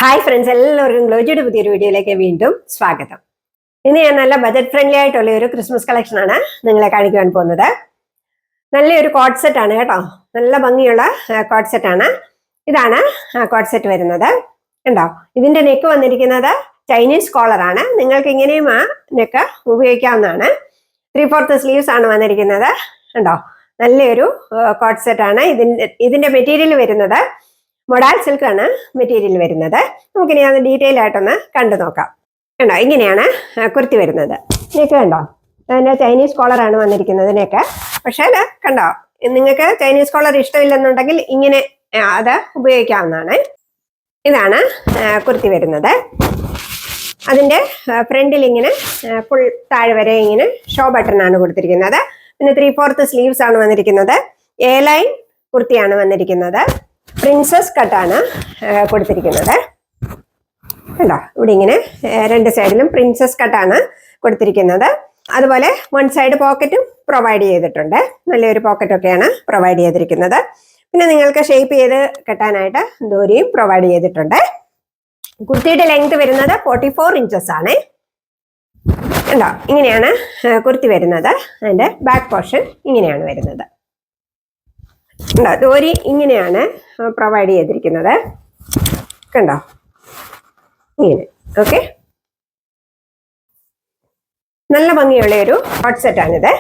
Hi friends, എല്ലാവർക്കും ഗ്ലോജിയുടെ പുതിയൊരു വീഡിയോയിലേക്ക് വീണ്ടും സ്വാഗതം. ഇന്ന് ഞാൻ നല്ല ബജറ്റ് ഫ്രണ്ട്ലി ആയിട്ടുള്ള ഒരു ക്രിസ്മസ് കളക്ഷൻ ആണ് നിങ്ങളെ കാണിക്കുവാൻ പോകുന്നത്. നല്ലൊരു കോട്ട് സെറ്റ് ആണ് കേട്ടോ. നല്ല ഭംഗിയുള്ള കോട്ട് സെറ്റ് ആണ്. ഇതാണ് കോട്ട് സെറ്റ് വരുന്നത്. ഉണ്ടോ? ഇതിന്റെ നെക്ക് വന്നിരിക്കുന്നത് ചൈനീസ് കോളർ ആണ്. നിങ്ങൾക്ക് ഇങ്ങനെയും ആ നെക്ക് ഉപയോഗിക്കാവുന്നതാണ്. 3/4 സ്ലീവ്സ് ആണ് വന്നിരിക്കുന്നത്. ഉണ്ടോ? നല്ലൊരു കോട്ട് സെറ്റ് ആണ്. ഇതിന്റെ മെറ്റീരിയൽ വരുന്നത് മൊഡാൽ സിൽക്ക് ആണ് മെറ്റീരിയൽ വരുന്നത്. നമുക്കിനി അത് ഡീറ്റെയിൽ ആയിട്ടൊന്ന് കണ്ടു നോക്കാം. കണ്ടോ? ഇങ്ങനെയാണ് കുർത്തി വരുന്നത്. നെക്ക് കണ്ടോ? അതിന്റെ ചൈനീസ് കോളറാണ് വന്നിരിക്കുന്നത് നെക്ക്. പക്ഷേ കണ്ടോ, നിങ്ങൾക്ക് ചൈനീസ് കോളർ ഇഷ്ടമില്ലെന്നുണ്ടെങ്കിൽ ഇങ്ങനെ അത് ഉപയോഗിക്കാവുന്നതാണ്. ഇതാണ് കുർത്തി വരുന്നത്. അതിന്റെ ഫ്രണ്ടിൽ ഇങ്ങനെ ഫുൾ താഴെ വരെ ഇങ്ങനെ ഷോ ബട്ടൺ ആണ് കൊടുത്തിരിക്കുന്നത്. പിന്നെ 3/4 സ്ലീവ്സ് ആണ് വന്നിരിക്കുന്നത്. എ ലൈൻ കുർത്തിയാണ് വന്നിരിക്കുന്നത്. പ്രിൻസസ് കട്ടാണ് കൊടുത്തിരിക്കുന്നത്. കണ്ടോ? ഇവിടെ ഇങ്ങനെ രണ്ട് സൈഡിലും പ്രിൻസസ് കട്ടാണ് കൊടുത്തിരിക്കുന്നത്. അതുപോലെ വൺ സൈഡ് പോക്കറ്റും പ്രൊവൈഡ് ചെയ്തിട്ടുണ്ട്. നല്ലൊരു പോക്കറ്റൊക്കെയാണ് പ്രൊവൈഡ് ചെയ്തിരിക്കുന്നത്. പിന്നെ നിങ്ങൾക്ക് ഷേപ്പ് ചെയ്ത് കെട്ടാനായിട്ട് ദൂരിയും പ്രൊവൈഡ് ചെയ്തിട്ടുണ്ട്. കുർത്തിയുടെ ലെങ്ത് വരുന്നത് 44 ഇഞ്ചസ് ആണ്. കണ്ടോ? ഇങ്ങനെയാണ് കുർത്തി വരുന്നത്. അതിന്റെ ബാക്ക് പോർഷൻ ഇങ്ങനെയാണ് വരുന്നത്. ദോരി ഇങ്ങനെയാണ് പ്രൊവൈഡ് ചെയ്തിരിക്കുന്നത്. കണ്ടോ? ഇങ്ങനെ. ഓക്കെ, നല്ല ഭംഗിയുള്ള ഒരു കോട്ട് സെറ്റ് ആണിത്.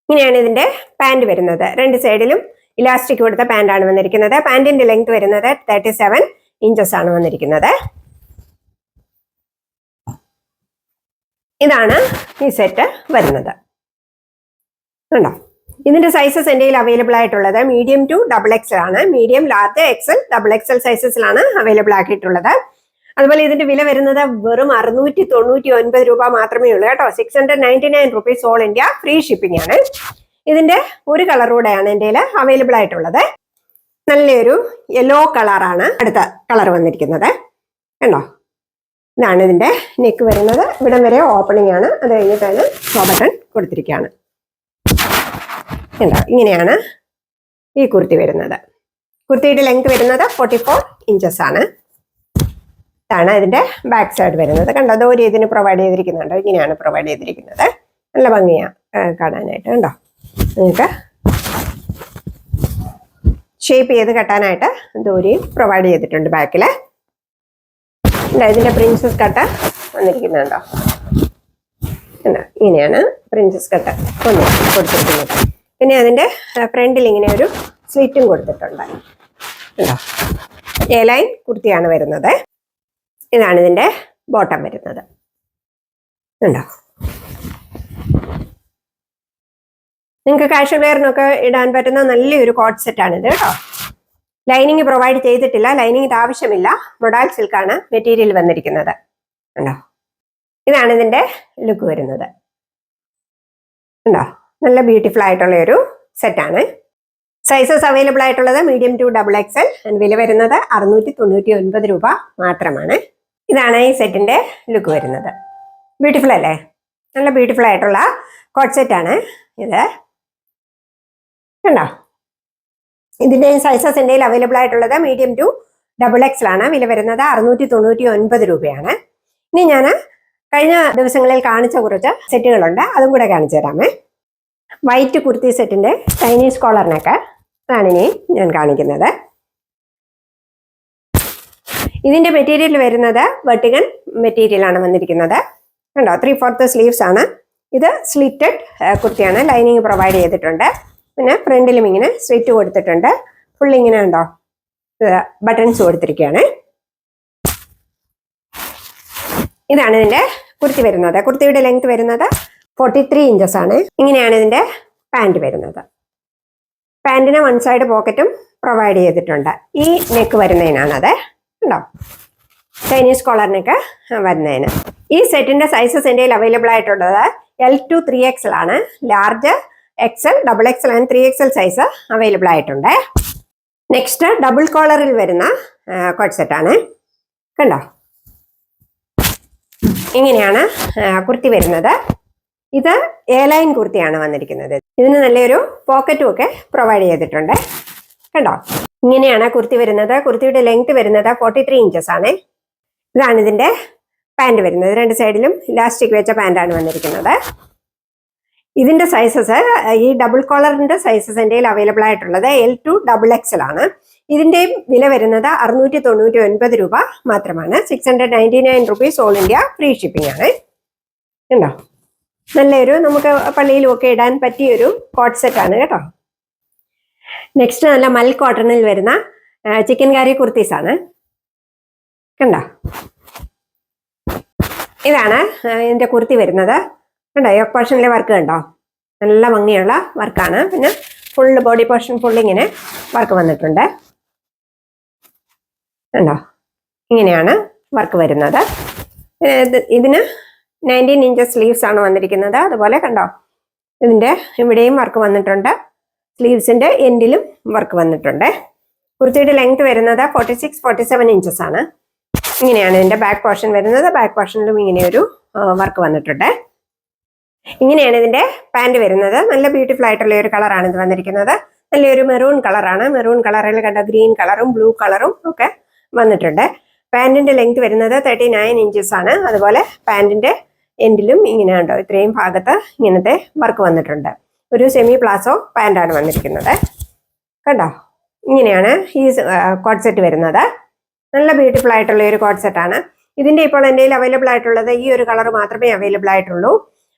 ഇങ്ങനെയാണ് ഇതിന്റെ പാന്റ് വരുന്നത്. രണ്ട് സൈഡിലും ഇലാസ്റ്റിക് കൊടുത്ത പാന്റ് ആണ് വന്നിരിക്കുന്നത്. പാന്റിന്റെ ലെങ്ത് വരുന്നത് 37 ഇഞ്ചസ് ആണ് വന്നിരിക്കുന്നത്. ഇതാണ് ഈ സെറ്റ് വരുന്നത്. കണ്ടോ? ഇതിന്റെ സൈസസ് എൻ്റെ അവൈലബിൾ ആയിട്ടുള്ളത് മീഡിയം ടു XXL ആണ്. മീഡിയം, ലാർജ്, എക്സൽ, XXL സൈസസിലാണ് അവൈലബിൾ ആക്കിയിട്ടുള്ളത്. അതുപോലെ ഇതിന്റെ വില വരുന്നത് വെറും 699 രൂപ മാത്രമേ ഉള്ളൂ കേട്ടോ. 699 rupees all India, free shipping ആണ്. ഇതിന്റെ ഒരു കളർ കൂടെയാണ് എൻ്റെ അവൈലബിൾ ആയിട്ടുള്ളത്. നല്ലൊരു യെല്ലോ കളറാണ് അടുത്ത കളർ വന്നിരിക്കുന്നത്. കണ്ടോ? ഇതാണ് ഇതിന്റെ നെക്ക് വരുന്നത്. ഇവിടം വരെ ഓപ്പണിംഗ് ആണ്. അത് കഴിഞ്ഞിട്ടാണ് ഷോ ബട്ടൺ കൊടുത്തിരിക്കുകയാണ്. കണ്ടോ? ഇങ്ങനെയാണ് ഈ കുർത്തി വരുന്നത്. കുർത്തിയുടെ ലെങ്ത് വരുന്നത് 44 ഇഞ്ചസ് ആണ്. ഇതാണ് ഇതിന്റെ ബാക്ക് സൈഡ് വരുന്നത്. കണ്ടോ? ദോരി ഇതിന് പ്രൊവൈഡ് ചെയ്തിരിക്കുന്നുണ്ടോ? ഇങ്ങനെയാണ് പ്രൊവൈഡ് ചെയ്തിരിക്കുന്നത്. നല്ല ഭംഗിയാണ് കാണാനായിട്ട്. കണ്ടോ? നിങ്ങൾക്ക് ഷേപ്പ് ചെയ്ത് കെട്ടാനായിട്ട് ദോരിയും പ്രൊവൈഡ് ചെയ്തിട്ടുണ്ട് ബാക്കില്. ഇതിന്റെ പ്രിൻസസ് കട്ട് വന്നിരിക്കുന്നുണ്ടോ? ഇങ്ങനെയാണ് പ്രിൻസസ് കട്ട് കൊടുത്തിരിക്കുന്നത്. പിന്നെ അതിന്റെ ഫ്രണ്ടിൽ ഇങ്ങനെ ഒരു സ്ലിറ്റും കൊടുത്തിട്ടുണ്ട്. എ ലൈൻ കുർത്തിയാണ് വരുന്നത്. ഇതാണ് ഇതിന്റെ ബോട്ടം വരുന്നത്. ഉണ്ടോ? നിങ്ങൾക്ക് കാഷ്വൽ വെയറിനൊക്കെ ഇടാൻ പറ്റുന്ന നല്ലൊരു കോട്ട് സെറ്റ് ആണ് ഇത് കേട്ടോ. ലൈനിങ് പ്രൊവൈഡ് ചെയ്തിട്ടില്ല. ലൈനിങ്ങിന്റെ ആവശ്യമില്ല. മൊഡാൽ സിൽക്കാണ് മെറ്റീരിയൽ വന്നിരിക്കുന്നത്. ഉണ്ടോ? ഇതാണ് ഇതിന്റെ ലുക്ക് വരുന്നത്. ഉണ്ടോ? നല്ല ബ്യൂട്ടിഫുൾ ആയിട്ടുള്ള ഒരു സെറ്റാണ്. സൈസസ് അവൈലബിൾ ആയിട്ടുള്ളത് മീഡിയം ടു XXL. വില വരുന്നത് 699 രൂപ മാത്രമാണ്. ഇതാണ് ഈ സെറ്റിന്റെ ലുക്ക് വരുന്നത്. ബ്യൂട്ടിഫുൾ അല്ലേ? നല്ല ബ്യൂട്ടിഫുൾ ആയിട്ടുള്ള കോട്ട് സെറ്റാണ് ഇത്. കണ്ടോ? ഇതിന്റെ സൈസസ് എൻ്റെ അവൈലബിൾ ആയിട്ടുള്ളത് മീഡിയം ടു XXL ആണ്. വില വരുന്നത് 699 രൂപയാണ്. ഇനി ഞാൻ കഴിഞ്ഞ ദിവസങ്ങളിൽ കാണിച്ച കുറച്ച് സെറ്റുകളുണ്ട്, അതും കൂടെ കാണിച്ചു തരാമേ. വൈറ്റ് കുർത്തി സെറ്റിന്റെ ചൈനീസ് കോളറിനൊക്കെ ആണ് ഇനി ഞാൻ കാണിക്കുന്നത്. ഇതിന്റെ മെറ്റീരിയൽ വരുന്നത് വെർട്ടിഗൺ മെറ്റീരിയൽ ആണ് വന്നിരിക്കുന്നത്. കണ്ടോ? 3/4 സ്ലീവ്സ് ആണ്. ഇത് സ്ലിറ്റഡ് കുർത്തിയാണ്. ലൈനിങ് പ്രൊവൈഡ് ചെയ്തിട്ടുണ്ട്. പിന്നെ ഫ്രണ്ടിലും ഇങ്ങനെ സ്ലിറ്റ് കൊടുത്തിട്ടുണ്ട്. ഫുൾ ഇങ്ങനെ ഉണ്ടോ ബട്ടൺസ് കൊടുത്തിരിക്കുകയാണ്. ഇതാണ് ഇതിന്റെ കുർത്തി വരുന്നത്. കുർത്തിയുടെ ലെങ്ത് വരുന്നത് 43 ഇഞ്ചസ് ആണ്. ഇങ്ങനെയാണ് ഇതിന്റെ പാന്റ് വരുന്നത്. പാന്റിന് വൺ സൈഡ് പോക്കറ്റും പ്രൊവൈഡ് ചെയ്തിട്ടുണ്ട്. ഈ നെക്ക് വരുന്നതിനാണത്. ഉണ്ടോ? ചൈനീസ് കോളറിനൊക്കെ വരുന്നതിന്. ഈ സെറ്റിന്റെ സൈസസ് എൻ്റെ അവൈലബിൾ ആയിട്ടുള്ളത് L to 3XL ആണ്. Large, XL, XXL and 3XL size available ആയിട്ടുണ്ട്. നെക്സ്റ്റ് ഡബിൾ കോളറിൽ വരുന്ന കോട്ട് സെറ്റ് ആണ്. കണ്ടോ? ഇങ്ങനെയാണ് കുർത്തി വരുന്നത്. ഇത് എ ലൈൻ കുർത്തിയാണ് വന്നിരിക്കുന്നത്. ഇതിന് നല്ലൊരു പോക്കറ്റും ഒക്കെ പ്രൊവൈഡ് ചെയ്തിട്ടുണ്ട്. കണ്ടോ, ഇങ്ങനെയാണ് കുർത്തി വരുന്നത്. കുർത്തിയുടെ ലെങ്ത് വരുന്നത് 43 ഇഞ്ചസ് ആണ്. ഇതാണ് ഇതിന്റെ പാൻറ് വരുന്നത്. രണ്ട് സൈഡിലും ഇലാസ്റ്റിക് വെച്ച പാൻറ്റാണ് വന്നിരിക്കുന്നത്. ഇതിന്റെ സൈസസ്, ഈ ഡബിൾ കോളറിന്റെ സൈസസ് എൻ്റെ അവൈലബിൾ ആയിട്ടുള്ളത് L2 XXL ആണ്. ഇതിന്റെയും വില വരുന്നത് 699 രൂപ മാത്രമാണ്. 699 rupees all India free shipping ആണ്. ഉണ്ടോ, നല്ലൊരു നമുക്ക് പള്ളിയിലും ഒക്കെ ഇടാൻ പറ്റിയൊരു കോട്ട് സെറ്റ് ആണ് കേട്ടോ. നെക്സ്റ്റ് നല്ല മൽ കോട്ടണിൽ വരുന്ന ചിക്കൻ കാരി കുർത്തീസ് ആണ്. കണ്ടോ, ഇതാണ് ഇതിന്റെ കുർത്തി വരുന്നത്. കണ്ടോ, യോക്ക് പോർഷനിലെ വർക്ക് കണ്ടോ, നല്ല ഭംഗിയുള്ള വർക്കാണ്. പിന്നെ ഫുള്ള് ബോഡി പോർഷൻ ഫുള്ള് ഇങ്ങനെ വർക്ക് വന്നിട്ടുണ്ട്. കണ്ടോ, ഇങ്ങനെയാണ് വർക്ക് വരുന്നത്. ഇതിന് 19 ഇഞ്ചസ് സ്ലീവ്സ് ആണ് വന്നിരിക്കുന്നത്. അതുപോലെ കണ്ടോ, ഇതിന്റെ ഇവിടെയും വർക്ക് വന്നിട്ടുണ്ട്. സ്ലീവ്സിന്റെ എൻഡിലും വർക്ക് വന്നിട്ടുണ്ട്. കുർത്തിയുടെ ലെങ്ത് വരുന്നത് 46-47 ഇഞ്ചസ് ആണ്. ഇങ്ങനെയാണ് ഇതിന്റെ ബാക്ക് പോർഷൻ വരുന്നത്. ബാക്ക് പോർഷനിലും ഇങ്ങനെയൊരു വർക്ക് വന്നിട്ടുണ്ട്. ഇങ്ങനെയാണ് ഇതിന്റെ പാൻറ് വരുന്നത്. നല്ല ബ്യൂട്ടിഫുൾ ആയിട്ടുള്ള ഒരു കളറാണ് ഇത് വന്നിരിക്കുന്നത്. നല്ലൊരു മെറൂൺ കളറാണ്. മെറൂൺ കളറിൽ കണ്ട ഗ്രീൻ കളറും ബ്ലൂ കളറും ഒക്കെ വന്നിട്ടുണ്ട്. പാൻറിന്റെ ലെങ്ത് വരുന്നത് 39 ഇഞ്ചസ് ആണ്. അതുപോലെ പാൻറിന്റെ എൻഡിലും ഇങ്ങനെ ഉണ്ടോ, ഇത്രയും ഭാഗത്ത് ഇങ്ങനത്തെ വർക്ക് വന്നിട്ടുണ്ട്. ഒരു സെമി പ്ലാസോ പാൻറ്റാണ് വന്നിരിക്കുന്നത്. കണ്ടോ, ഇങ്ങനെയാണ് ഈ കോട്ട് സെറ്റ് വരുന്നത്. നല്ല ബ്യൂട്ടിഫുൾ ആയിട്ടുള്ള ഒരു കോട്ട് സെറ്റ് ആണ്. ഇതിന്റെ ഇപ്പോൾ എൻ്റെ അവൈലബിൾ ആയിട്ടുള്ളത് ഈ ഒരു കളർ മാത്രമേ അവൈലബിൾ ആയിട്ടുള്ളൂ.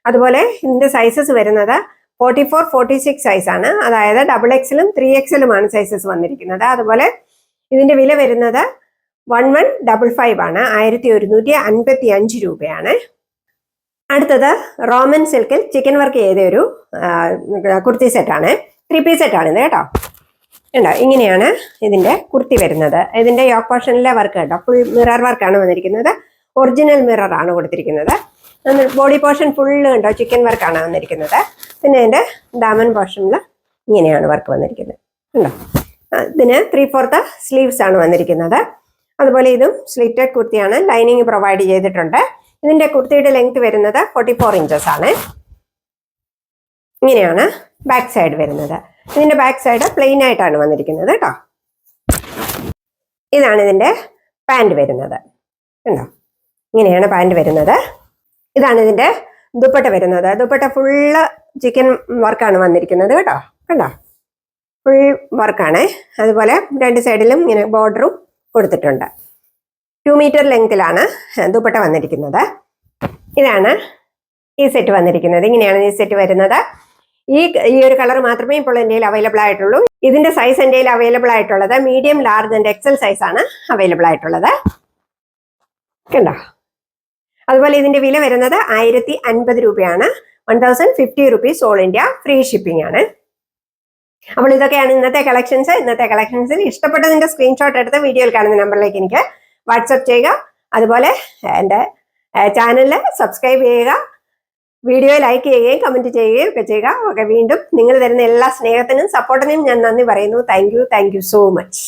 അതുപോലെ ഇതിന്റെ സൈസസ് വരുന്നത് 44-46 സൈസാണ്. അതായത് XXL 3XL ആണ് സൈസസ് വന്നിരിക്കുന്നത്. അതുപോലെ ഇതിന്റെ വില വരുന്നത് 1155 ആണ്. 1155 രൂപയാണ്. അടുത്തത് റോമൻ സിൽക്കിൽ ചിക്കൻ വർക്ക് ചെയ്ത ഒരു കുർത്തി സെറ്റാണ്. 3 പീസ് സെറ്റാണ് ഇത് കേട്ടോ. ഉണ്ടോ, ഇങ്ങനെയാണ് ഇതിന്റെ കുർത്തി വരുന്നത്. ഇതിന്റെ യോക്ക് പോർഷനിലെ വർക്ക് കേട്ടോ, ഫുൾ മിറർ വർക്കാണ് വന്നിരിക്കുന്നത്. ഒറിജിനൽ മിറർ ആണ് കൊടുത്തിരിക്കുന്നത്. ബോഡി പോർഷൻ ഫുള്ള് കണ്ടോ, ചിക്കൻ വർക്കാണ് വന്നിരിക്കുന്നത്. പിന്നെ അതിന്റെ ദാമൻ പോർഷനിൽ ഇങ്ങനെയാണ് വർക്ക് വന്നിരിക്കുന്നത്. ഉണ്ടോ, ഇതിന് 3/4 സ്ലീവ്സ് ആണ് വന്നിരിക്കുന്നത്. അതുപോലെ ഇതും സ്ലിറ്റഡ് കുർത്തിയാണ്. ലൈനിങ് പ്രൊവൈഡ് ചെയ്തിട്ടുണ്ട്. ഇതിന്റെ കുർത്തിയുടെ ലെങ്ത് വരുന്നത് 44 ഇഞ്ചസ് ആണ്. ഇങ്ങനെയാണ് ബാക്ക് സൈഡ് വരുന്നത്. ഇതിന്റെ ബാക്ക് സൈഡ് പ്ലെയിൻ ആയിട്ടാണ് വന്നിരിക്കുന്നത് കേട്ടോ. ഇതാണ് ഇതിന്റെ പാൻറ് വരുന്നത്. കണ്ടോ, ഇങ്ങനെയാണ് പാൻറ് വരുന്നത്. ഇതാണ് ഇതിന്റെ ദുപ്പട്ട വരുന്നത്. ദുപ്പട്ട ഫുള്ള് ചിക്കൻ വർക്കാണ് വന്നിരിക്കുന്നത് കേട്ടോ. കണ്ടോ, ഫുൾ വർക്കാണ്. അതുപോലെ രണ്ട് സൈഡിലും ഇങ്ങനെ ബോർഡറും കൊടുത്തിട്ടുണ്ട്. 2 മീറ്റർ ലെങ്തിലാണ് ദുപ്പട്ട വന്നിരിക്കുന്നത്. ഇതാണ് ഈ സെറ്റ് വന്നിരിക്കുന്നത്. ഇങ്ങനെയാണ് ഈ സെറ്റ് വരുന്നത്. ഈ ഒരു കളർ മാത്രമേ ഇപ്പോൾ എൻ്റെ അവൈലബിൾ ആയിട്ടുള്ളൂ. ഇതിന്റെ സൈസ് എൻ്റെ അവൈലബിൾ ആയിട്ടുള്ളത് medium, large and XL size ആണ് അവൈലബിൾ ആയിട്ടുള്ളത്. കണ്ടോ, അതുപോലെ ഇതിന്റെ വില വരുന്നത് 1050 രൂപയാണ്. 1050 rupees all India free shipping ആണ്. അപ്പോൾ ഇതൊക്കെയാണ് ഇന്നത്തെ കളക്ഷൻസ്. ഇന്നത്തെ കളക്ഷൻസിൽ ഇഷ്ടപ്പെട്ടതിന്റെ സ്ക്രീൻഷോട്ട് എടുത്ത് വീഡിയോയിൽ കാണുന്ന നമ്പറിലേക്ക് എനിക്ക് വാട്സപ്പ് ചെയ്യുക. അതുപോലെ എൻ്റെ ചാനലിൽ സബ്സ്ക്രൈബ് ചെയ്യുക. വീഡിയോ ലൈക്ക് ചെയ്യുകയും കമന്റ് ചെയ്യുകയും ഒക്കെ ചെയ്യുക. ഓക്കെ, വീണ്ടും നിങ്ങൾ തരുന്ന എല്ലാ സ്നേഹത്തിനും സപ്പോർട്ടിനും ഞാൻ നന്ദി പറയുന്നു. Thank you so much.